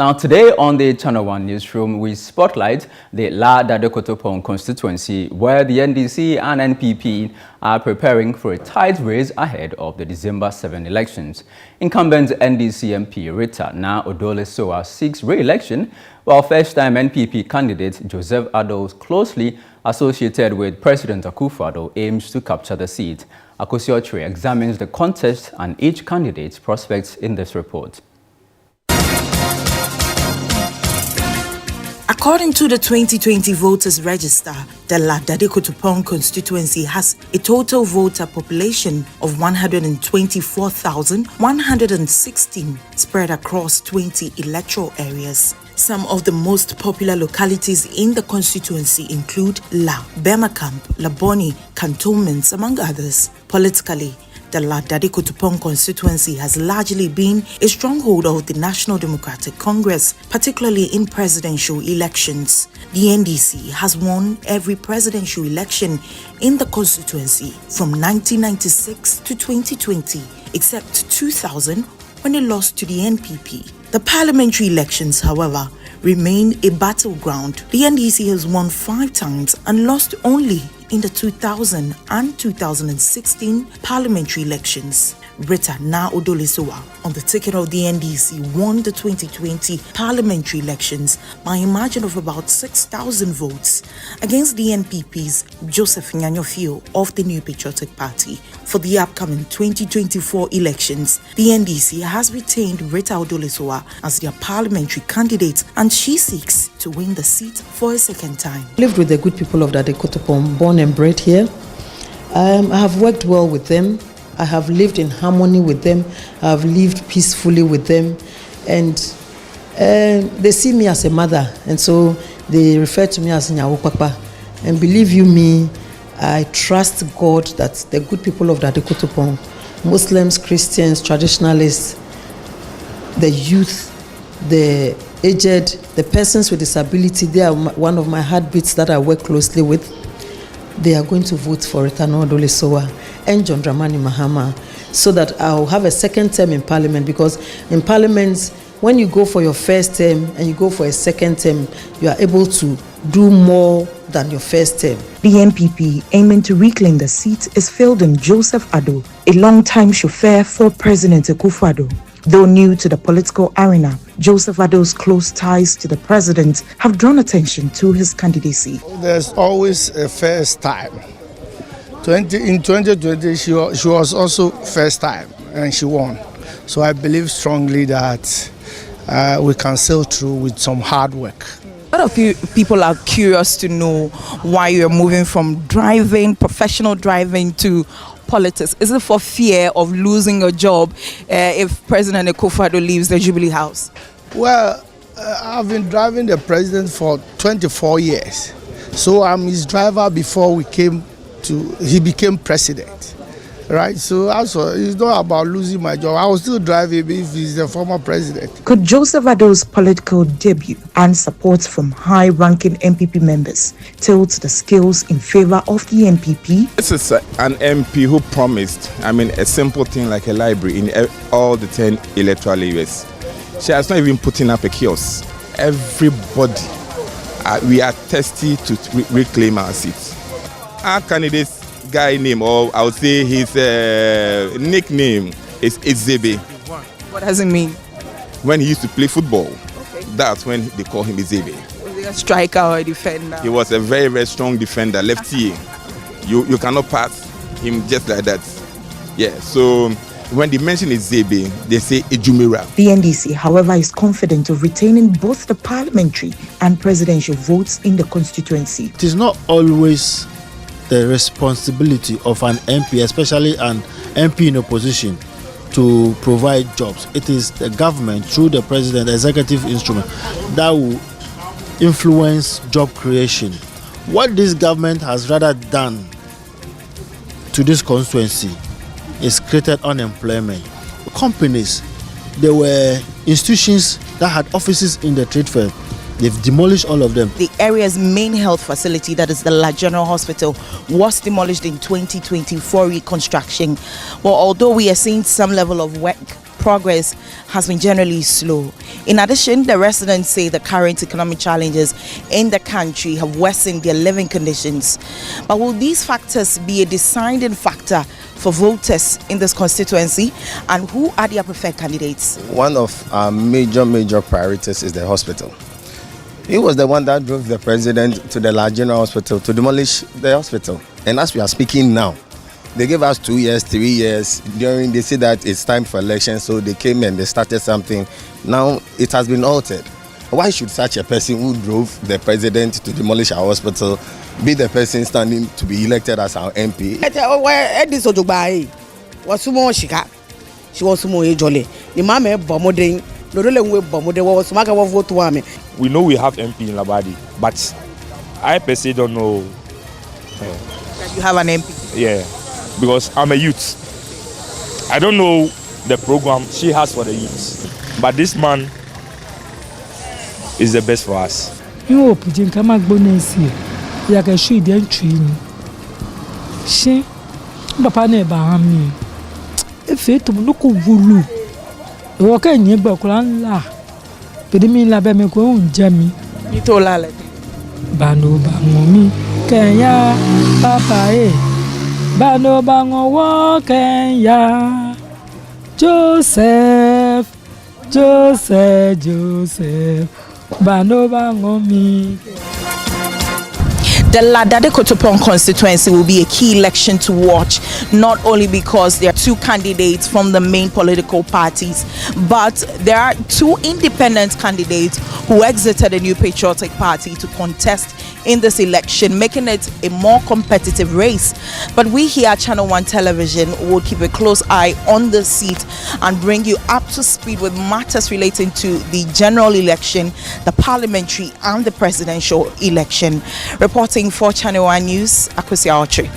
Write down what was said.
Now today on the ChannelOne newsroom, we spotlight the Dadekotopon constituency where the NDC and NPP are preparing for a tight race ahead of the December 7 elections. Incumbent NDC MP Rita Odole-Sowa seeks re-election, while first-time NPP candidate Joseph Addo, closely associated with President Akufo-Addo, aims to capture the seat. Akosio examines the contest and each candidate's prospects in this report. According to the 2020 voters register, the Dadekotopon constituency has a total voter population of 124,116 spread across 20 electoral areas. Some of the most popular localities in the constituency include La, Bemakam, Laboni, Cantonments, among others. Politically, the Dadekotopon constituency has largely been a stronghold of the National Democratic Congress, particularly in presidential elections. The NDC has won every presidential election in the constituency from 1996 to 2020, except 2000 when it lost to the NPP. The parliamentary elections, however, remain a battleground. The NDC has won 5 times and lost only in the 2000 and 2016 parliamentary elections. Rita Odole-Sowa, on the ticket of the NDC, won the 2020 parliamentary elections by a margin of about 6,000 votes against the NPP's Joseph Nyanyofio of the New Patriotic Party. For the upcoming 2024 elections, the NDC has retained Rita Odole-Sowa as their parliamentary candidate, and she seeks to win the seat for a second time. I lived with the good people of Dadekotopon, born and bred here. I have worked well with them. I have lived in harmony with them. I have lived peacefully with them. And they see me as a mother. And so they refer to me as Nyawo Papa. And believe you me, I trust God that the good people of Dadekotopon, Muslims, Christians, traditionalists, the youth, the aged, the persons with disability, they are one of my heartbeats that I work closely with. They are going to vote for Rita Odole-Sowa and John Dramani Mahama so that I'll have a second term in Parliament, because in Parliament, when you go for your first term and you go for a second term, you are able to do more than your first term. The NPP aiming to reclaim the seat is fielding Joseph Addo, a long-time chauffeur for President Akufo-Addo. Though new to the political arena, Joseph Addo's close ties to the president have drawn attention to his candidacy. There's always a first time. In 2020, she was also first time and she won. So I believe strongly that we can sail through with some hard work. A lot of people are curious to know why you're moving from driving, professional driving, to politics. Is it for fear of losing your job if President Akufo-Addo leaves the Jubilee House? Well, I've been driving the president for 24 years. So I'm his driver before he became president. Right? So also, it's not about losing my job. I will still drive him if he's the former president. Could Joseph Addo's political debut and support from high-ranking NPP members tilt the scales in favor of the NPP? This is an MP who promised, a simple thing like a library in all the 10 electoral areas. She has not even put up a kiosk. Everybody, we are thirsty to reclaim our seats. Our candidate's guy name, or I would say his nickname, is Izebe. What does it mean? When he used to play football, that's when they call him Izebe. Was he a striker or a defender? He was a very, very strong defender, lefty. You cannot pass him just like that. Yeah, so when they mention Izebe, they say Ejumira. The NDC, however, is confident of retaining both the parliamentary and presidential votes in the constituency. It is not always the responsibility of an MP, especially an MP in opposition, to provide jobs. It is the government, through the president, executive instrument, that will influence job creation. What this government has rather done to this constituency is created unemployment. Companies, there were institutions that had offices in the trade fair. They've demolished all of them. The area's main health facility, that is the La General Hospital, was demolished in 2020 for reconstruction. Well, although we are seeing some level of work progress has been generally slow. In addition, the residents say the current economic challenges in the country have worsened their living conditions. But will these factors be a deciding factor for voters in this constituency, and who are their preferred candidates? One of our major priorities is the hospital. He was the one that drove the president to the large general hospital to demolish the hospital. And as we are speaking now, they gave us 2 years, 3 years. They said that it's time for election, so they came and they started something. Now it has been altered. Why should such a person who drove the president to demolish our hospital be the person standing to be elected as our MP? She was more jolly. The mama bombarding. We know we have MP in Labadi, but I per se don't know. That you have an MP? Yeah, because I'm a youth. I don't know the program she has for the youth, but this man is the best for us. You put in Kamagbones, like a shoe then train. She, Papa never me. If it to look Vulu, walk in your Bakulan la. Pedimi la Bemeko, Jammy. You told her. Bano Bangomi, Kenya, Papa, Bano Bango, Kenya, Joseph, Bano Bangomi. The Dadekotopon constituency will be a key election to watch, not only because there are 2 candidates from the main political parties, but there are 2 independent candidates who exited the New Patriotic Party to contest in this election, making it a more competitive race. But we here at Channel One Television will keep a close eye on the seat and bring you up to speed with matters relating to the general election, the parliamentary and the presidential election. Reporting for Channel One News, Akwesi Aotre.